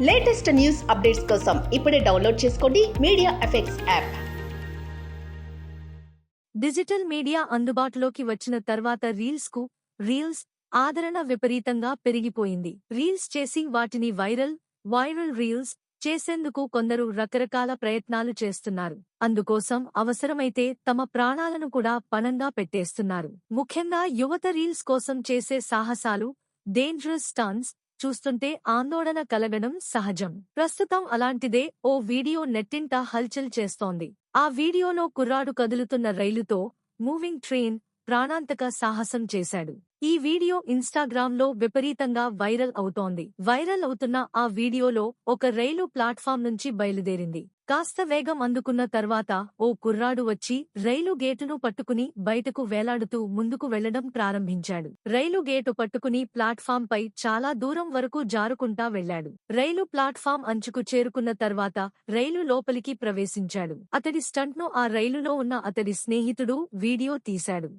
Latest news updates కోసం ఇప్పుడే download చేసుకోండి media effects app. Digital media అందుబాటులోకి వచ్చిన తర్వాత రీల్స్ ఆదరణ విపరీతంగా పెరిగిపోయింది. రీల్స్ చేసి వాటిని వైరల్ రీల్స్ చేసేందుకు కొందరు రకరకాల ప్రయత్నాలు చేస్తున్నారు. అందుకోసం అవసరమైతే తమ ప్రాణాలను కూడా పణంగా పెట్టేస్తున్నారు. ముఖ్యంగా యువత రీల్స్ కోసం చేసే సాహసాలు, డేంజరస్ స్టంట్స్ చూస్తుంటే ఆందోళన కలగడం సహజం. ప్రస్తుతం అలాంటిదే ఓ వీడియో నెట్టింట హల్చల్ చేస్తోంది. ఆ వీడియోలో కుర్రాడు కదులుతున్న రైలుతో మూవింగ్ ట్రైన్ ప్రాణాంతక సాహసం చేశాడు. ఈ వీడియో ఇన్స్టాగ్రామ్లో విపరీతంగా వైరల్ అవుతోంది. వైరల్ అవుతున్న ఆ వీడియోలో ఒక రైలు ప్లాట్ఫామ్ నుంచి బయలుదేరింది. కాస్త వేగం అందుకున్న తర్వాత ఓ కుర్రాడు వచ్చి రైలు గేటును పట్టుకుని బయటకు వేలాడుతూ ముందుకు వెళ్లడం ప్రారంభించాడు. రైలు గేటు పట్టుకుని ప్లాట్ఫామ్ పై చాలా దూరం వరకు జారుకుంటా వెళ్లాడు. రైలు ప్లాట్ఫామ్ అంచుకు చేరుకున్న తర్వాత రైలు లోపలికి ప్రవేశించాడు. అతడి స్టంట్ను ఆ రైలులో ఉన్న అతడి స్నేహితుడు వీడియో తీశాడు.